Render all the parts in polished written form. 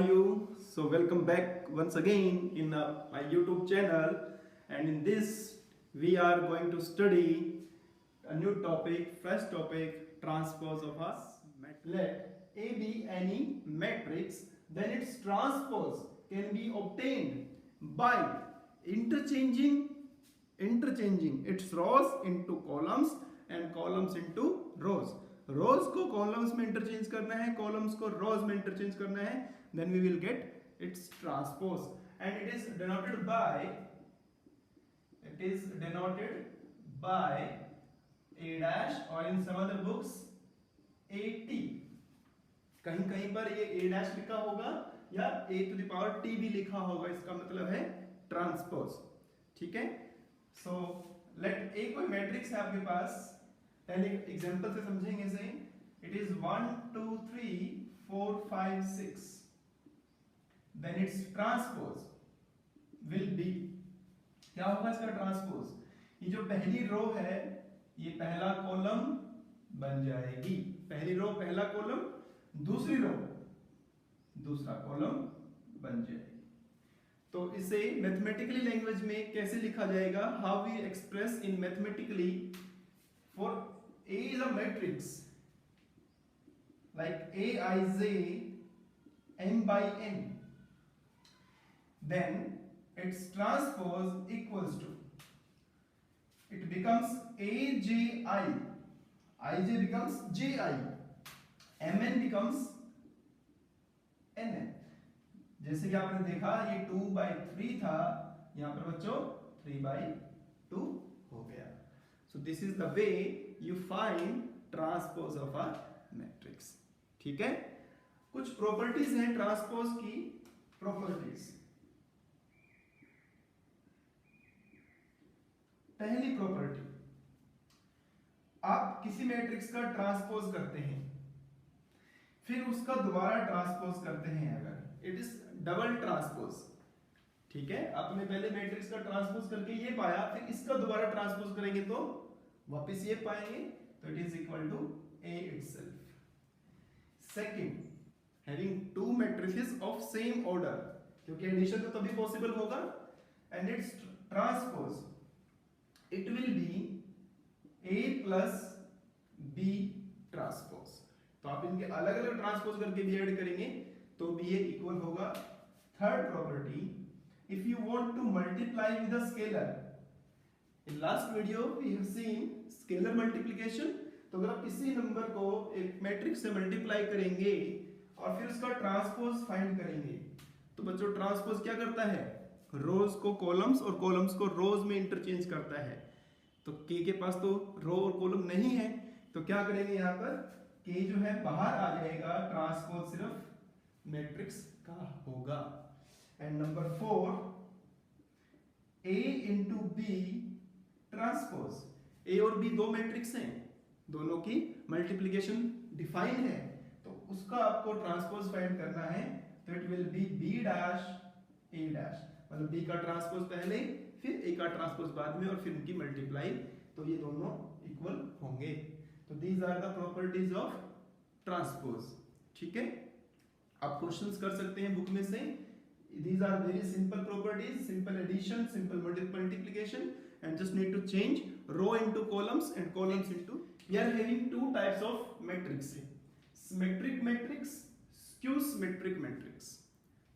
you? So welcome back once again in my YouTube channel, and in this we are going to study a new topic, fresh topic, transpose of a let A be any matrix, then its transpose can be obtained by interchanging its rows into columns and columns into rows. रोज को columns में interchange करना है, columns को रोज में interchange करना है, then we will get its transpose and it is denoted by a dash और in some other books at. कहीं कहीं पर ये a dash लिखा होगा या a to the power t भी लिखा होगा, इसका मतलब है ट्रांसपोज. ठीक है, सो लेट a कोई मैट्रिक्स है आपके पास, पहले एग्जांपल से समझेंगे इसे. It is 1 2 3 4 5 6, then its transpose will be, क्या होगा इसका ट्रांसपोज? ये जो पहली रो है ये पहला कॉलम बन जाएगी, पहली रो पहला कॉलम, दूसरी रो दूसरा कॉलम बन जाएगी. तो इसे मैथमेटिकली लैंग्वेज में कैसे लिखा जाएगा? How we express in mathematically for A is a matrix like Aij m by n, then its transpose equals to, it becomes Aj, Ij becomes Ji, Mn becomes Nn. जैसे कि आपने देखा ये 2/3 था, यहां पर बच्चों 3/2 हो गया. So this is the way you find transpose of a matrix. ठीक है, कुछ प्रॉपर्टीज हैं ट्रांसपोज की. प्रॉपर्टीज, पहली प्रॉपर्टी, आप किसी मैट्रिक्स का ट्रांसपोज करते हैं फिर उसका दोबारा ट्रांसपोज करते हैं, अगर इट इज डबल ट्रांसपोज. ठीक है, आपने पहले मैट्रिक्स का ट्रांसपोज करके ये पाया, फिर इसका दोबारा ट्रांसपोज करेंगे तो वापस ये पाएंगे, तो it is equal to A itself. Second, having two matrices of same order, क्योंकि एडिशन तो तभी पॉसिबल होगा, and its transpose it will be A plus B transpose. तो आप इनके अलग अलग ट्रांसपोज करके भी ऐड करेंगे तो भी ये इक्वल होगा. Third property, if you want to multiply with a scalar, in last video we have seen scalar multiplication. तो अगर आप किसी नंबर को एक मैट्रिक्स से मल्टीप्लाई करेंगे और फिर उसका ट्रांसपोज फाइंड करेंगे, तो बच्चों ट्रांसपोज क्या करता है? रोज को कॉलम्स और कॉलम्स को रोज में इंटरचेंज करता है. तो k के पास तो रो और कॉलम नहीं है, तो क्या करेंगे यहाँ पर, k जो है बाहर आ जाएगा, ट्रांसपोज सिर्फ मैट्रिक्स का होगा. And number 4, A into B transpose. A और B दो मैट्रिक्स हैं, दोनों की मल्टीप्लिकेशन डिफाइन है, तो उसका आपको ट्रांसपोज फाइंड करना है. तो it will B B dash A dash, मतलब B का ट्रांसपोज पहले, फिर A का ट्रांसपोज बाद में, और फिर उनकी मल्टीप्लाई, तो ये दोनों इक्वल होंगे. तो these are the properties of transpose. ठीक है, आप क्वेश्चंस कर सकते हैं बुक में से. These are very simple properties, simple addition, simple multiplication, and just need to change row into columns and columns into. We are having two types of matrix, symmetric matrix, skew symmetric matrix.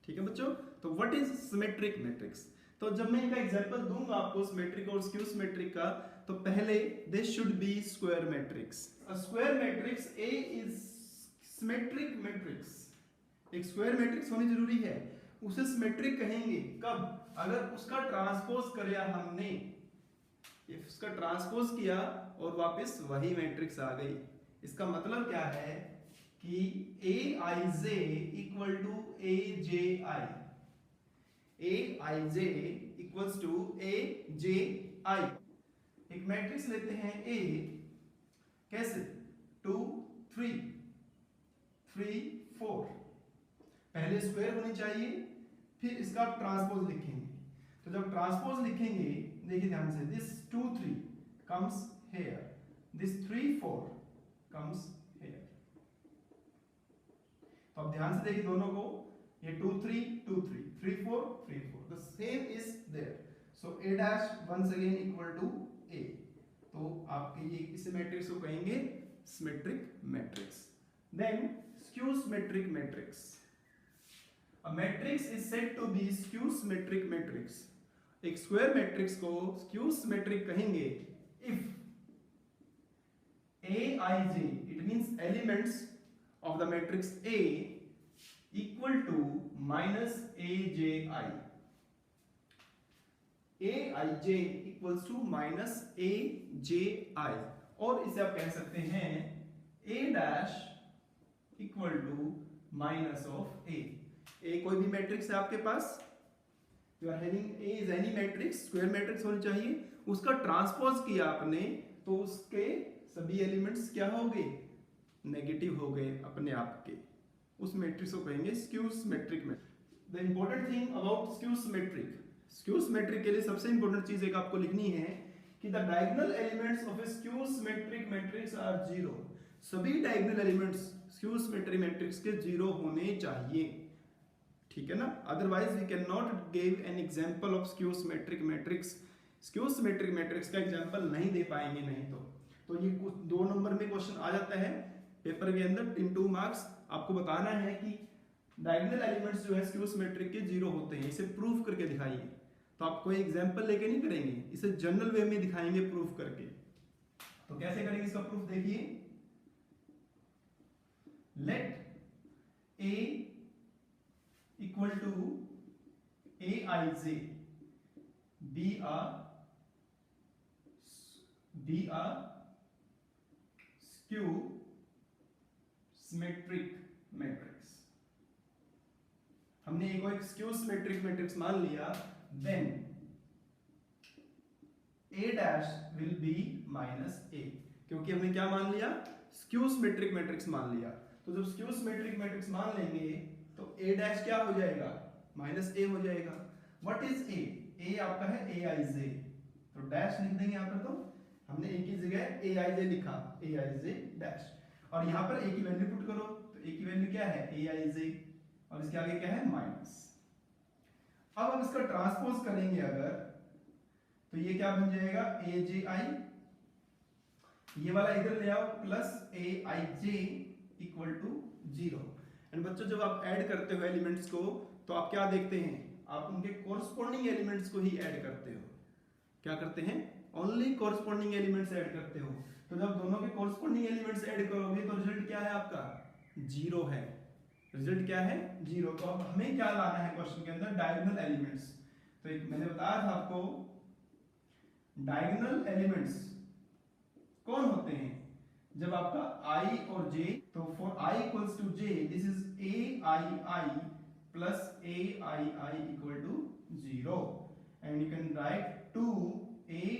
ठीक है बच्चों, तो what is symmetric matrix? तो जब मैं इनका example दूंगा आपको सिमेट्रिक और स्क्यू सिमेट्रिक का, तो पहले this should be square matrix. A square matrix A is symmetric matrix. एक स्क्वायर मैट्रिक्स होनी जरूरी है, उसे सिमेट्रिक कहेंगे कब? अगर उसका ट्रांसपोज किया हमने, उसका ट्रांसपोज किया और वापस वही मैट्रिक्स आ गई. इसका मतलब क्या है कि Aij equal to Aj, Aij equals to Aj. एक मैट्रिक्स लेते हैं A, कैसे? 2 3 3 4, पहले स्क्वायर होनी चाहिए, फिर इसका ट्रांसपोज लिखेंगे. तो जब ट्रांसपोज लिखेंगे, देखिए ध्यान से, this 2 3 comes here, this 3 4 comes here. तो अब ध्यान से देखिए दोनों को, ये 2 3 2 3 3 4 3 4, the same is there, so a dash once again equal to a। तो आपके ये इस मैट्रिक्स को कहेंगे symmetric matrix. Then skew symmetric matrix, a matrix is said to be skew symmetric matrix। एक स्क्वायर मैट्रिक्स को स्क्यू सिमेट्रिक कहेंगे if aij, it means elements of the matrix A equal to minus aji, aij equals to minus aji, और इसे आप कह सकते हैं a dash equal to minus of a। ए कोई भी मैट्रिक्स है आपके पास, you are having a is any matrix, square matrix होनी चाहिए, उसका ट्रांसपोज किया आपने तो उसके सभी एलिमेंट्स क्या हो गए, नेगेटिव हो गए अपने आप के, उस मैट्रिक्स को कहेंगे skew symmetric matrix. The important thing about skew symmetric, skew symmetric के लिए सबसे इंपॉर्टेंट चीज एक आपको लिखनी है कि the diagonal elements of a skew symmetric matrix are zero. सभी diagonal elements skew symmetric matrix के जीरो होने चाहिए, ठीक है ना, otherwise we can not give an example of skew symmetric matrix. Skew symmetric matrix का एग्जांपल नहीं दे पाएंगे नहीं तो ये कुछ 2 नंबर में क्वेश्चन आ जाता है पेपर के अंदर, इन 2 मार्क्स आपको बताना है कि डायगोनल एलिमेंट्स जो है स्क्यू सिमेट्रिक के जीरो होते हैं, इसे प्रूफ करके दिखाइए। तो आप कोई एग्जांपल लेके नहीं करेंगे, इसे जनरल वे में दिखाएंगे प्रूफ करके। तो कैसे करेंगे इसका प्रूफ, देखिए, let A equal to aij be a skew symmetric matrix। हमने एक स्क्यू सिमेट्रिक मैट्रिक्स मान लिया, then a dash will be minus a, क्योंकि हमने क्या मान लिया, स्क्यू सिमेट्रिक मैट्रिक्स मान लिया। तो जब स्क्यू सिमेट्रिक मैट्रिक्स मान लेंगे तो a डैश क्या हो जाएगा, माइनस a हो जाएगा। What is a? a आपका है aij, तो डैश लिख देंगे यहाँ पर, तो हमने a की जगह aij लिखा, aij डैश, और यहाँ पर a की वैल्यू पुट करो, तो a की वैल्यू क्या है, aij, और इसके आगे क्या है, माइनस। अब हम इसका ट्रांसपोज करेंगे अगर, तो ये क्या बन जाएगा, aji, ये वाला इधर ले आओ, plus aij equal to 0। And बच्चों जब आप ऐड करते हो एलिमेंट्स को तो आप क्या देखते हैं, आप उनके कोरस्पॉन्डिंग एलिमेंट्स को ही ऐड करते हो। क्या करते हैं, ओनली कोरस्पॉन्डिंग एलिमेंट्स ऐड करते हो। तो जब दोनों के कोरस्पॉन्डिंग एलिमेंट्स ऐड करोगे तो रिजल्ट क्या है आपका, 0 है। रिजल्ट क्या है, 0। तो अब हमें क्या लाना है क्वेश्चन के अंदर, डायगोनल एलिमेंट्स। तो एक मैंने बताया था आपको, डायगोनल एलिमेंट्स कौन होते हैं, जब आपका i और j, तो for i equals to j this is aii plus aii equal to 0, and you can write 2aii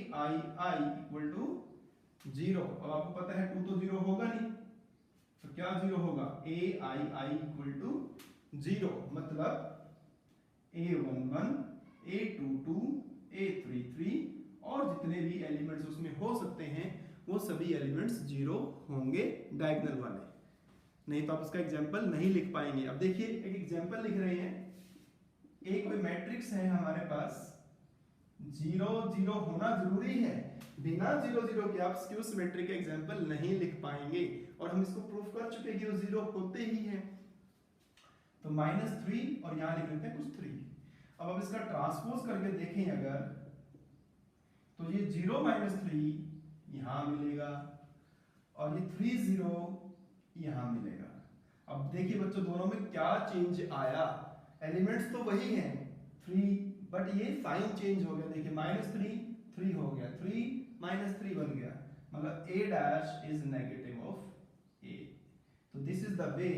equal to 0। अब आपको पता है 2 तो 0 होगा नहीं, तो क्या 0 होगा, aii इक्वल टू 0, मतलब a11 a22 a33 और जितने भी एलिमेंट्स उसमें हो सकते हैं वो सभी एलिमेंट्स 0 होंगे डायगोनल वाले, नहीं तो आप इसका एग्जांपल नहीं लिख पाएंगे। अब देखिए एक एग्जांपल लिख रहे हैं, एक कोई मैट्रिक्स है हमारे पास, 0 0 होना जरूरी है, बिना 0 0 के आप स्क्यू सिमेट्री का एग्जांपल नहीं लिख पाएंगे, और हम इसको प्रूफ कर चुके हैं कि वो 0 होते ही हैं। तो -3 और यहां लिख लेते हैं कुछ 3। अब आप इसका ट्रांसपोज करके देखें अगर, तो ये 0 -3 यहां मिलेगा और ये 3 0 यहां मिलेगा। अब देखिए बच्चों दोनों में क्या चेंज आया, एलिमेंट्स तो वही हैं 3, बट ये साइन चेंज हो गया। देखिए -3 3 हो गया, 3 -3 बन गया, मतलब a dash is negative of a। तो this is the way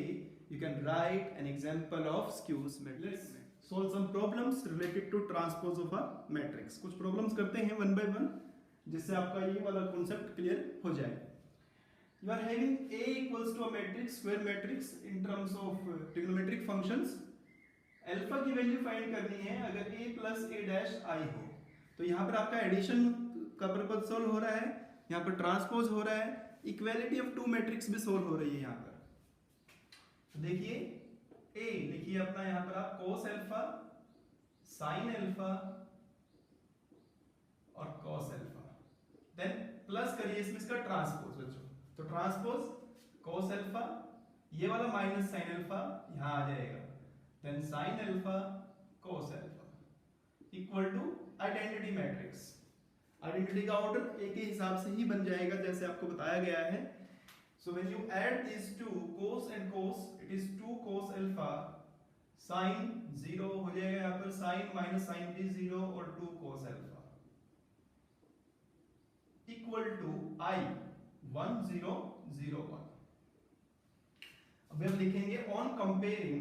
you can write an example of skew symmetry। Let's solve some problems related to transpose of a matrix। कुछ problems करते हैं one by one जिससे आपका ये वाला concept clear हो जाए। You are having a equals to a matrix, square matrix in terms of trigonometric functions। Alpha की वैल्यू फाइंड करनी है अगर a plus a dash i हो, तो यहाँ पर आपका एडिशन का पर्पज सोल्व हो रहा है, यहाँ पर ट्रांसपोज हो रहा है, इक्वालिटी ऑफ टू मैट्रिक्स भी सोल्व हो रही है यहाँ पर। तो देखिए ए लिखिए अपना यहां पर आप cos अल्फा, sin अल्फा और cos अल्फा, देन प्लस करिए इसमें इसका ट्रांसपोज बच्चों, तो ट्रांसपोज cos अल्फा, ये वाला माइनस sin अल्फा यहां आ जाएगा, then sin alpha cos alpha equal to identity matrix. Identity का ऑर्डर एक ही हिसाब से ही बन जाएगा जैसे आपको बताया गया है। So when you add these two cos and cos, it is 2 cos alpha, sin 0 हो जाएगा यहाँ पर, sin minus sin भी 0 और 2 cos alpha equal to I 1 0 0 1। अभी हम लिखेंगे on comparing,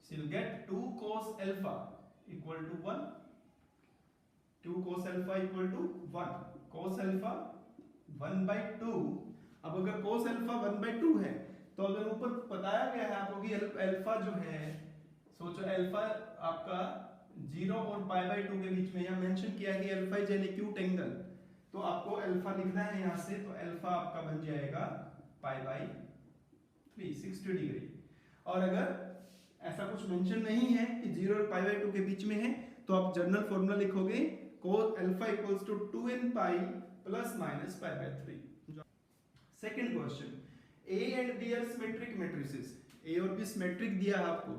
so you'll get 2 cos alpha equal to 1, 2 cos alpha equal to 1, cos alpha 1/2। अब अगर cos अल्फा 1/2 है तो अगर ऊपर बताया गया है आपको कि अल्फा जो है, सोचो अल्फा आपका 0 और π/2 के बीच में, यहाँ मेंशन किया है कि alpha is an acute angle, तो आपको अल्फा लिखना है यहाँ से, तो अल्फा आपका बन जाएगा π/3 60 डिग्री। और अगर ऐसा कुछ मेंशन नहीं है कि 0 और π/2 के बीच में है तो आप जनरल फॉर्मूला लिखोगे cos alpha equals to 2n pi plus minus π/3। Second question, A and B are symmetric matrices, A और B सिमेट्रिक दिया है आपको,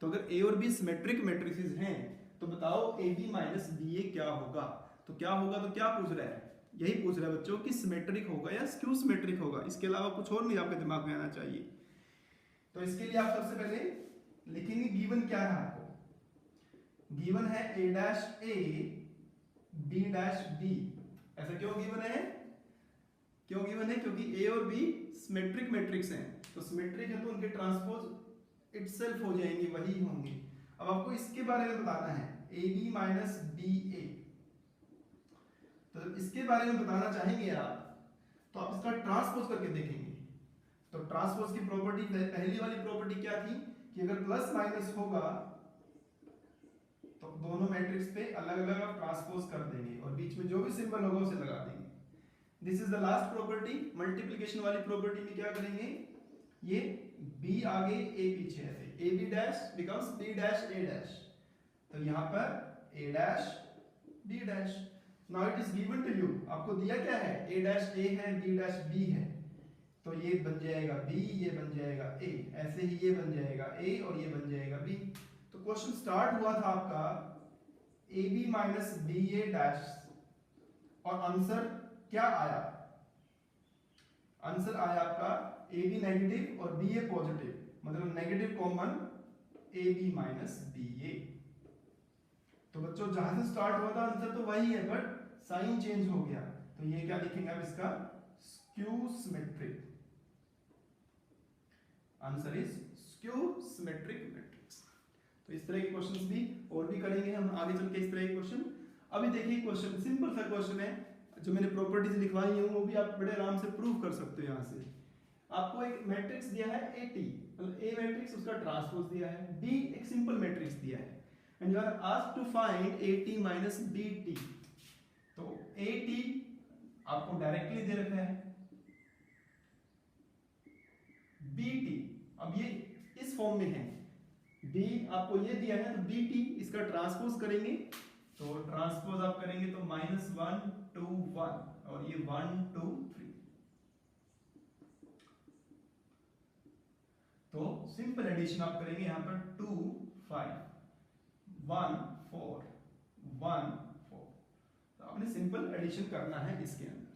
तो अगर A और B सिमेट्रिक मैट्रिसेस हैं तो बताओ AB माइनस BA क्या होगा। तो क्या होगा, तो क्या पूछ रहा है, यही पूछ रहा है बच्चों कि सिमेट्रिक होगा या स्क्यू सिमेट्रिक होगा, इसके अलावा कुछ और नहीं आपके दिमाग में आना चाहिए। तो इसके लिए आप सबसे पहले लिखेंगे गिवन क्या है आपको, गिवन है A' B', ऐसा क्यों गिवन है, क्यों गिवन है, क्योंकि A और B सिमेट्रिक मैट्रिक्स हैं, तो सिमेट्रिक है तो उनके ट्रांसपोज इटसेल्फ हो जाएंगे, वही होंगे। अब आपको इसके बारे में बताना है AB माइनस BA, तो इसके बारे में बताना चाहेंगे आप, तो आप इसका ट्रांसपोज करके देखेंगे। तो ट्रांसपोज की प्रॉपर्टी, पहली वाली प्रॉपर्टी क्या थी कि अगर प्लस माइनस होगा तो दोनों मैट्रिक्स पे अलग अलग आप ट्रांसपोज कर देंगे और बीच में जो भी सिंबल होगा उसे लगा देंगे। This is the last property. Multiplication वाली प्रॉपर्टी में क्या करेंगे, ये B आगे A पीछे, ऐसे AB dash becomes B dash A dash, तो यहाँ पर A dash B dash. Now it is given to you, आपको दिया क्या है, A डैश A है, B डैश B है, तो ये बन जाएगा B, ये बन जाएगा A, ऐसे ही ये बन जाएगा A और ये बन जाएगा B। तो क्वेश्चन स्टार्ट हुआ था आपका AB माइनस BA डैश, और आंसर क्या आया, आंसर आया आपका AB नेगेटिव और BA पॉजिटिव, मतलब negative common AB minus BA। तो बच्चों जहां से स्टार्ट हुआ था आंसर तो वही है, बट साइन चेंज हो गया, तो ये क्या लिखेंगे अब इसका, skew symmetric, answer is skew symmetric matrix. तो इस तरह के क्वेश्चंस भी और भी करेंगे हम आगे चल के इस तरह के क्वेश्चन। अभी देखिए क्वेश्चन सिंपल सा क्वेश्चन है, जो मैंने प्रॉपर्टीज लिखवाई है वो भी आप बड़े आराम से प्रूव कर सकते हो। यहाँ से आपको एक मैट्रिक्स दिया है AT, मतलब A मैट्रिक्स, उसका ट्रांसपोज दिया है, B एक सिंपल मैट्रिक्स दिया है, and you are asked to find AT minus BT। तो AT आपको डायरेक्टली दे रखा है, BT अब ये इस फॉर्म में है, B आपको ये दिया है, तो BT इसका ट्रांसपोज करेंगे, तो ट्रांसपोज आप करेंगे तो -1 2 1 और ये 1 2 3, तो सिंपल एडिशन आप करेंगे यहाँ पर 2 5 1 4 1 4, तो आपने सिंपल एडिशन करना है इसके अंदर।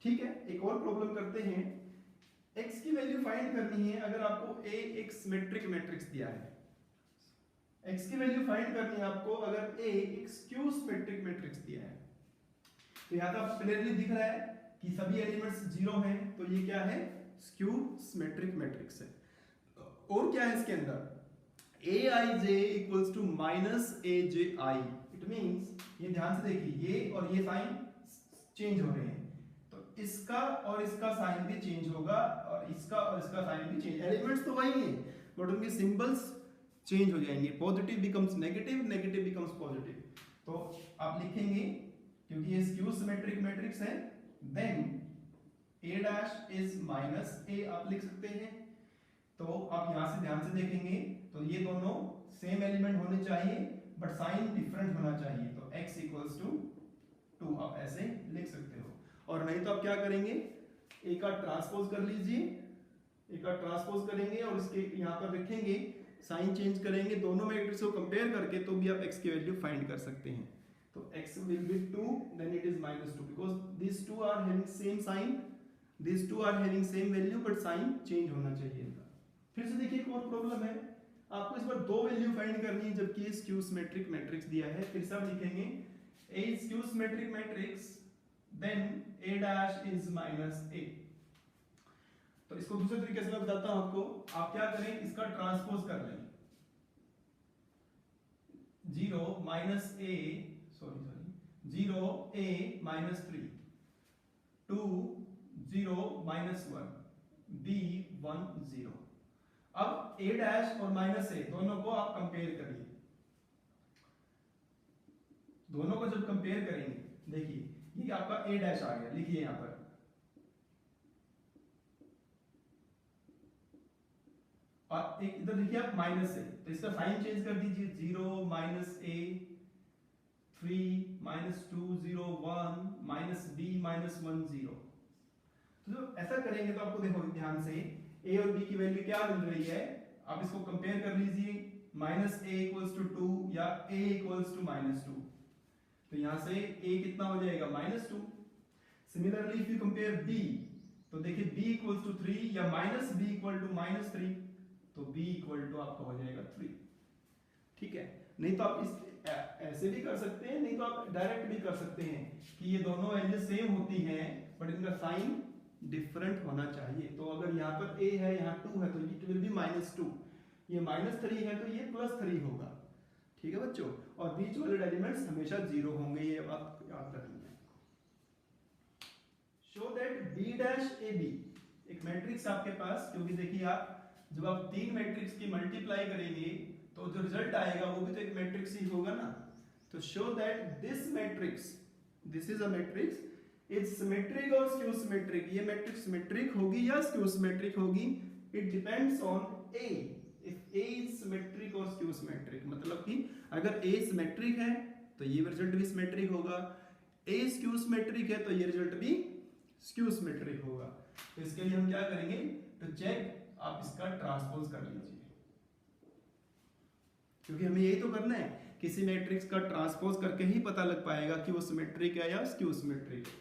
ठीक है, एक और प्रॉब्लम करते हैं, x की वैल्यू फाइंड करनी है। अगर आपको A एक सिमेट्रिक मैट्रिक्स दिया है, x की वैल्यू फाइंड करनी है आपको अगर A एक स्क्यू सिमेट्रिक मैट्रिक्स दिया है, तो यहाँ तो क्लियरली दिख रहा है कि सभी एलिमेंट्स 0 हैं, तो ये क्या है, स्क्यू सिमेट्रिक मैट्रिक्स है। और क्या है इसके अंदर, Aij equals to minus Aj, it means, ये ध्यान से देखिए, ये और ये साइन चेंज हो रहे हैं, तो इसका और इसका साइन भी चेंज होगा और इसका और इसका साइन भी चेंज, एलिमेंट्स तो वही हैं बट उनके सिंबल्स चेंज हो जाएंगे, positive becomes negative, negative becomes positive. तो आप लिखेंगे क्योंकि ये स्क्यू सिमेट्रिक मैट्रिक्स है, then A dash is minus A आप लिख सकते हैं। तो आप यहाँ से ध्यान से देखेंगे तो ये दोनों सेम एलिमेंट होने चाहिए बट साइन डिफरेंट होना चाहिए, तो x इक्वल्स टू 2 आप ऐसे लिख सकते हो। और नहीं तो आप क्या करेंगे, ए का ट्रांसपोज कर लीजिए, ए का ट्रांसपोज करेंगे और इसके यहाँ पर रखेंगे, साइन चेंज करेंगे, दोनों मैट्रिक्स को कंपेयर करके तो भी आप x की वैल्यू फाइंड कर सकते हैं। तो x will be 2 then it is -2 because these two are having same sign, these two are having same value but sign change होना चाहिए इनका। फिर से देखिए एक और प्रॉब्लम है, आपको इस बार दो वैल्यू फाइंड करनी है जबकि ये स्क्यू सिमेट्रिक मैट्रिक्स दिया है। फिर से आप लिखेंगे a is skew symmetric matrix then a dash is -a। तो इसको दूसरे तरीके से मैं बताता हूं आपको, आप क्या करें, इसका ट्रांसपोज कर लें, 0 -a सॉरी 0 a -3 2 0 -1 b 1 0। अब a डैश और -a दोनों को आप कंपेयर करिए, दोनों को जब कंपेयर करेंगे, देखिए ये आपका a डैश आ गया, लिखिए यहां पर, और एक इधर देखिए आप -a, तो इसका साइन चेंज कर दीजिए, 0 -a 3 -2 0 1 -b -1 0। तो जब ऐसा करेंगे तो आपको देखो ध्यान से a और b की वैल्यू क्या मिल रही है, आप इसको कंपेयर कर लीजिए, -a = 2 या a = -2, तो यहां से a कितना हो जाएगा, -2। Similarly if you compare b, तो देखिए b = 3 या -b = -3, तो b = आपका हो जाएगा 3। ठीक है, नहीं तो आप इस ऐसे भी कर सकते हैं, नहीं तो आप डायरेक्ट भी कर सकते हैं कि ये दोनों वैल्यू सेम होती हैं बट इनका साइन डिफरेंट होना चाहिए। तो अगर यहाँ पर a है, यहाँ 2 है, तो इट विल बी -2, ये -3 है तो ये +3 होगा। ठीक है बच्चों, और बीच वाले एलिमेंट्स हमेशा 0 होंगे, ये बात याद रखनी है। Show that b dash ab, एक मैट्रिक्स आपके पास, क्योंकि देखिए आप जब आप तीन मैट्रिक्स की मल्टीप्लाई करेंगे तो जो रिजल्ट आएगा वो भी तो एक मैट्रिक्स ही होगा ना। तो show that this matrix, this is a matrix, is symmetric और स्क्यू सिमेट्रिक, ये मैट्रिक्स सिमेट्रिक होगी या स्क्यू सिमेट्रिक होगी, it depends on a, if a is symmetric और स्क्यू सिमेट्रिक, मतलब कि अगर a सिमेट्रिक है तो ये रिजल्ट भी सिमेट्रिक होगा, a स्क्यू सिमेट्रिक है तो ये रिजल्ट भी स्क्यू सिमेट्रिक होगा। तो इसके लिए हम क्या करेंगे, तो चेक आप इसका ट्रांसपोज कर लीजिए, क्योंकि हमें यही तो करना है, किसी मैट्रिक्स का ट्रांसपोज करके ही पता लग पाएगा कि वो सिमेट्रिक है या स्क्यू सिमेट्रिक है।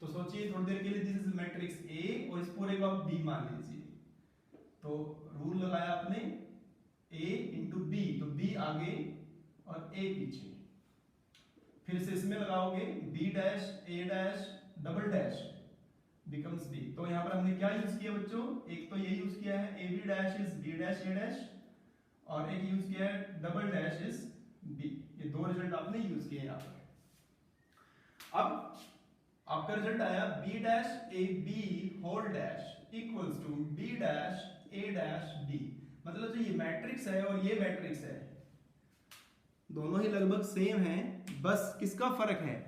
तो सोचिए थोड़ी देर के लिए, दिस इज मैट्रिक्स A और इस पूरे को आप B मान लीजिए, तो रूल लगाया आपने A × B, तो B आगे और A पीछे, फिर से इसमें लगाओगे B dash A dash double dash becomes B। तो यहाँ पर हमने क्या यूज किया बच्चों, एक तो ये यूज किया है AB dash is B dash A dash, और एक यूज किया है डबल डैश इज B, ये दो रिजल्ट आपने यूज किए यहाँ पर। अब आपका रिजल्ट आया B dash AB whole dash equals to B dash A dash B, मतलब जो ये मैट्रिक्स है और ये मैट्रिक्स है दोनों ही लगभग सेम हैं, बस किसका फर्क है,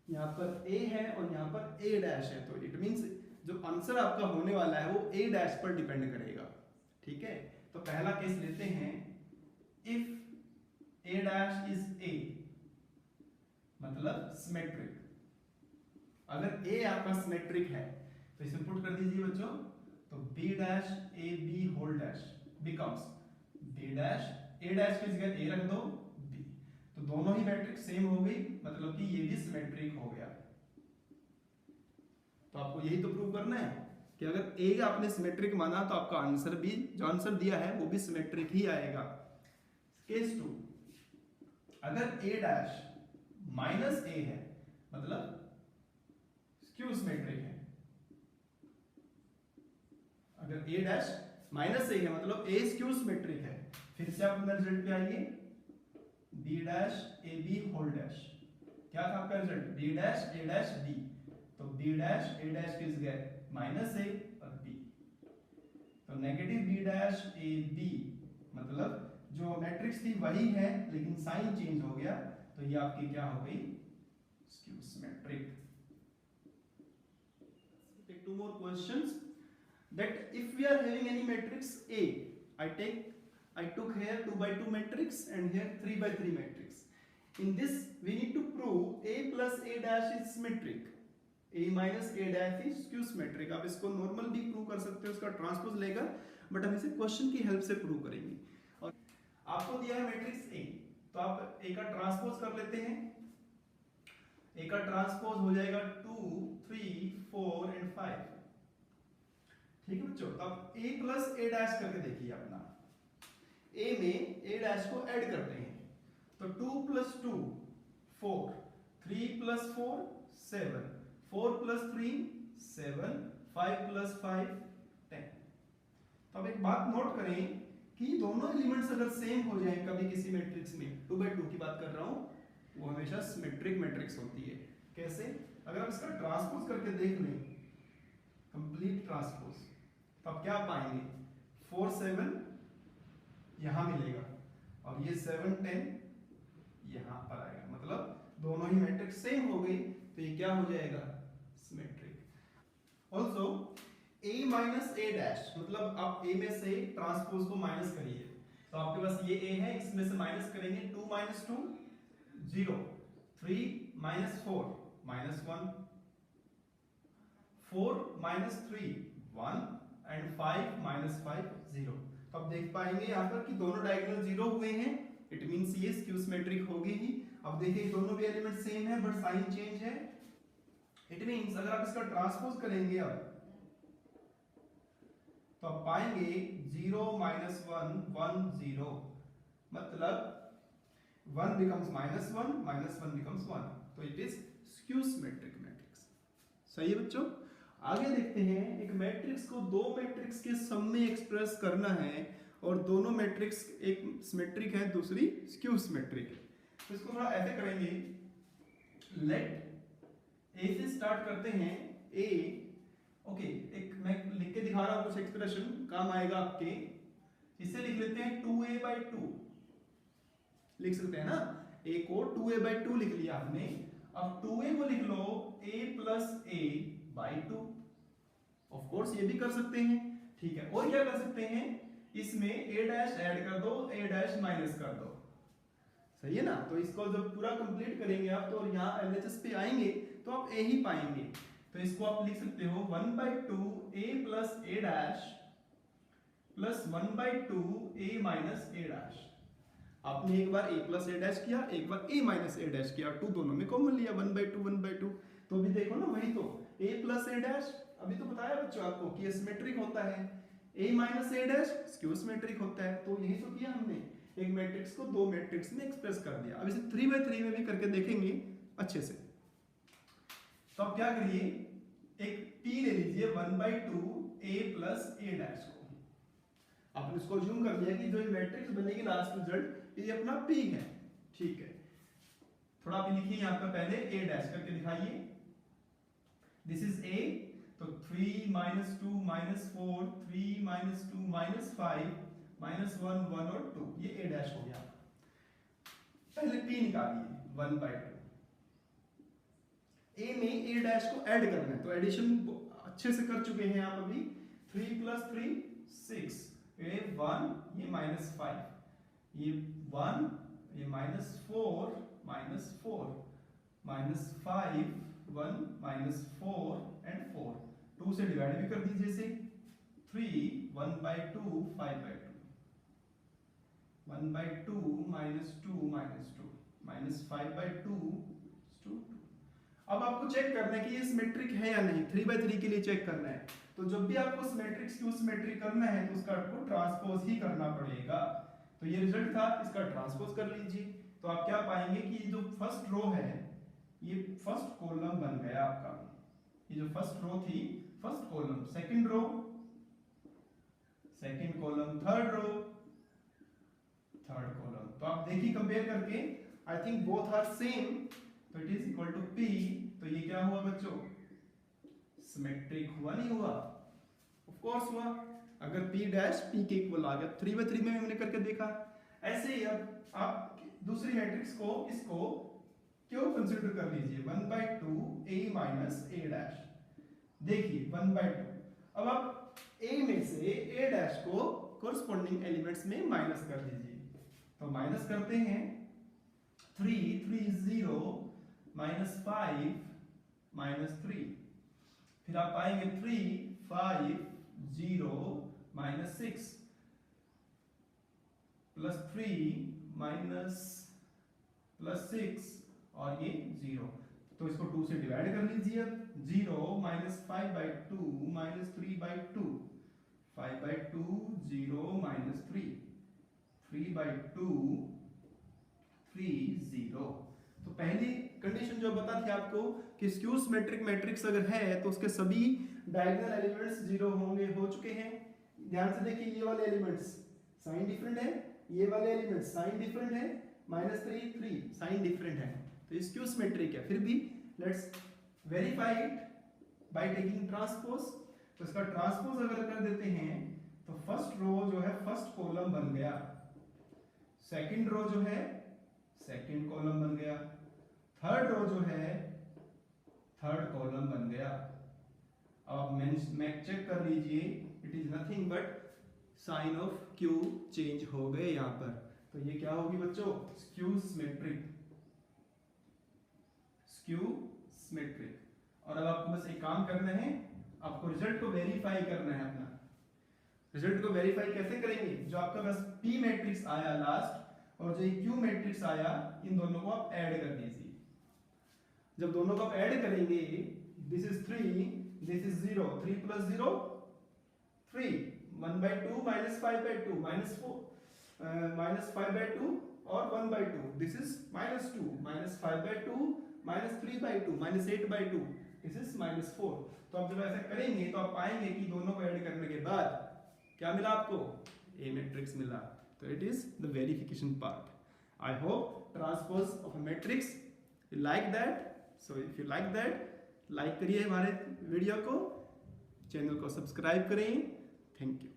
यहाँ पर A है और यहाँ पर A डैश है, तो इट मींस जो आंसर आपका होने वाला है वो A डैश पर डिपेंड करेगा। ठीक है, तो पहला केस लेते हैं, if A dash is A, मतलब सिमेट्रिक, अगर A आपका सिमेट्रिक है तो इसे पुट कर दीजिए बच्चों, तो B dash AB whole dash becomes B dash A dash की जगह A रख दो B, तो दोनों ही मैट्रिक्स सेम हो गई, मतलब कि ये भी सिमेट्रिक हो गया। तो आपको यही तो प्रूव करना है कि अगर A आपने सिमेट्रिक माना तो आपका आंसर भी, जो आंसर दिया है वो भी सिमेट्रिक ही आएगा। केस 2, अगर A डैश -A है मतलब स्क्यू सिमेट्रिक है, अगर A डैश -A है मतलब A स्क्यू सिमेट्रिक है, फिर से आप अपना रिजल्ट पे आइए, B dash AB whole dash, क्या था आपका result, B dash A dash B, तो B डैश A डैश की जगह -A और B, तो नेगेटिव B डैश AB, मतलब जो मैट्रिक्स थी वही है लेकिन साइन चेंज हो गया, तो ये आपकी क्या हो गई, skew symmetric. Take two more questions. that if we are having any matrix A, I took here 2 by 2 matrix and here 3 by 3 matrix. In this we need to prove A plus A dash is symmetric, A minus A dash is skew symmetric. आप इसको normal भी prove कर सकते हो, उसका transpose लेगा, but हम इसे क्वेश्चन की हेल्प से प्रूव करेंगे। और आपको दिया है मैट्रिक्स A, तो आप A का ट्रांसपोज कर लेते हैं। A का ट्रांसपोज हो जाएगा 2, 3, 4 एंड 5। ठीक है बच्चों, तो अब A प्लस A डैश करके देखिए अपना। A में A डैश को ऐड करते हैं, तो 2 प्लस 2 4, 3 प्लस 4 7, 4 प्लस 3 7, 5 प्लस 5 10। तो अब एक बात नोट करें कि दोनों एलिमेंट्स अगर सेम हो जाएं कभी किसी मैट्रिक्स में, 2 by 2 की बात कर रहा हूं, वो हमेशा सिमेट्रिक मैट्रिक्स होती है। कैसे? अगर आप इसका ट्रांसपोज करके देख लें, कंप्लीट ट्रांसपोज, तो आप क्या पाएंगे? 4 7 यहां मिलेगा और ये 7 10 यहां पर आएगा, मतलब दोनों ही मैट्रिक्स सेम हो गई, तो ये क्या हो जाएगा? Symmetric. Also A minus A dash, मतलब आप A में से ट्रांसपोज को माइनस करिए, तो आपके पास ये A है, इसमें से माइनस करेंगे, 2 minus 2 0, 3 minus 4 minus 1, 4 minus 3 1 and 5 minus 5 0। तो आप देख पाएंगे यहाँ पर कि दोनों डायगोनल 0 हुए हैं, इट मींस ये स्क्यू सिमेट्रिक होगी ही। अब देखिए दोनों भी एलिमेंट सेम है बट साइन चेंज है, इट मींस अगर आप इसका ट्रांसपोज करेंगे अब, तो आप पाएंगे 0 माइनस 1 1 0, मतलब 1 becomes -1 -1 becomes 1, तो it is skew symmetric matrix. सही है बच्चों? आगे देखते हैं, एक मैट्रिक्स को दो मैट्रिक्स के सम में एक्सप्रेस करना है और दोनों मैट्रिक्स एक सिमेट्रिक है, दूसरी स्क्यू सिमेट्रिक है, तो इसको थोड़ा ऐसे करेंगे। लेट ए से स्टार्ट करते हैं, ए ओके, एक मैं लिख के दिखा रहा हूं कुछ एक्सप्रेशन, काम आएगा आपके। इसे लिख लेते हैं 2a/2, लिख सकते हैं ना, a को 2a/2 लिख लिया आपने। अब 2a को लिख लो a plus a/2, of course ये भी कर सकते हैं, ठीक है। और क्या कर सकते हैं, इसमें a डैश ऐड कर दो, a डैश माइनस कर दो, सही है ना। तो इसको जब पूरा कंप्लीट करेंगे आप, तो यहाँ LHS पे आएंगे तो आप a ही पाएंगे, तो इसको आप लिख सकते हो 1/2 a plus a dash plus 1/2 a minus a dash. आपने एक बार a प्लस a डैश किया, एक बार a माइनस a डैश किया, 2 दोनों में कॉमन लिया, 1/2 1/2, तो अभी देखो ना, वही तो a प्लस a डैश, अभी तो बताया बच्चों आपको कि ये सिमेट्रिक होता है, a minus a dash skew symmetric होता है, तो यही तो किया हमने, एक मैट्रिक्स को दो मैट्रिक्स में एक्सप्रेस कर दिया। अब इसे 3/3 में भी करके देखेंगे अच्छे से। तो आप क्या करिए, एक p ले लीजिए 1/2 a प्लस a डैश को, आपने इसको ज्यूम कर लिया कि जो ये मैट्रिक्स बनेगी लास्ट रिजल्ट ये अपना p है, ठीक है। थोड़ा आप लिखिए यहाँ पे, पहले a डैश करके दिखाइए, दिस इज a, तो 3 - 2 - 4 3 - 2 - 5 -1 1 और 2, ये a डैश हो गया। पहले p निकालिए 1/2, a में a डैश को ऐड करना है, तो एडिशन अच्छे से कर चुके हैं आप अभी। 3 + 3 6, ये 1 ये -5, ये 1 ये -4 -4 -5 1 -4 एंड 4, 2 से डिवाइड भी कर दीजिए इसे, 3 1/2 5/2, 1/2 -2 -2 -5/2 2। अब आपको चेक करना है कि ये सिमेट्रिक है या नहीं, 3/3 के लिए चेक करना है। तो जब भी आपको सिमेट्रिक स्क्यू सिमेट्रिक करना है तो उसका आपको ट्रांसपोज ही करना पड़ेगा। तो ये रिजल्ट था, इसका ट्रांसपोज कर लीजिए, तो आप क्या पाएंगे कि जो फर्स्ट रो है ये फर्स्ट कॉलम बन गया आपका, ये जो फर्स्ट रो थी first column, second row second column, third row third column. तो आप देखिए कंपेयर करके, I think both are same, तो it is equal to p, तो ये क्या हुआ बच्चों, सिमेट्रिक हुआ नहीं हुआ? ऑफ कोर्स हुआ, अगर p डैश p के इक्वल आ गया, 3/3 में हमने करके देखा। ऐसे ही अब आप दूसरी मैट्रिक्स को, इसको क्यों कंसीडर कर लीजिए 1/2 a माइनस a डैश, देखिए 1/2। अब आप ए में से ए डैश को कोरस्पॉन्डिंग एलिमेंट्स में माइनस कर दीजिए। तो माइनस करते हैं 3 3 0 -5 -3, फिर आप पाएंगे 3 5 0 -6 +3 +6 और ये 0। तो इसको 2 से डिवाइड कर लीजिए। 0 -5/2 -3/2, 5/2 0 -3, 3/2 3 0। तो पहली कंडीशन जो बता थी आपको कि स्क्यू सिमेट्रिक मैट्रिक्स अगर है तो उसके सभी डायगोनल एलिमेंट्स 0 होंगे, हो चुके हैं। ध्यान से देखिए, ये वाले एलिमेंट्स साइन डिफरेंट है, ये वाले एलिमेंट्स साइन डिफरेंट है, -3 3 साइन डिफरेंट है, तो ये स्क्यू सिमेट्रिक है। फिर भी let's verify it by taking transpose. तो इसका ट्रांसपोज अगर कर देते हैं तो फर्स्ट रो जो है फर्स्ट कॉलम बन गया, सेकंड रो जो है सेकंड कॉलम बन गया, थर्ड रो जो है थर्ड कॉलम बन गया। अब मैं चेक कर लीजिए, it is nothing but sign of Q change हो गए यहां पर। तो ये क्या होगी बच्चों? Skew symmetric, skew symmetric. और अब आपको बस एक काम करना है, आपको रिजल्ट को वेरीफाई करना है। अपना रिजल्ट को वेरीफाई कैसे करेंगे? जो आपका बस पी मैट्रिक्स आया लास्ट और जो क्यू मैट्रिक्स आया, इन दोनों को आप ऐड कर दीजिए। जब दोनों को आप ऐड करेंगे, दिस इज 3 दिस इज 0, 3 + 0 3, 1/2 -5/2 -4 -5/2 और 1/2, दिस इज -2 -5/2 -3/2 -8/2, दिस इज -4। तो आप जब ऐसा करेंगे तो आप पाएंगे कि दोनों को ऐड करने के बाद क्या मिला आपको? ए मैट्रिक्स मिला। तो it is the verification part. I hope transpose of a matrix you like that. So if you like that, like करिए हमारे वीडियो को, चैनल को सब्सक्राइब करें। Thank you.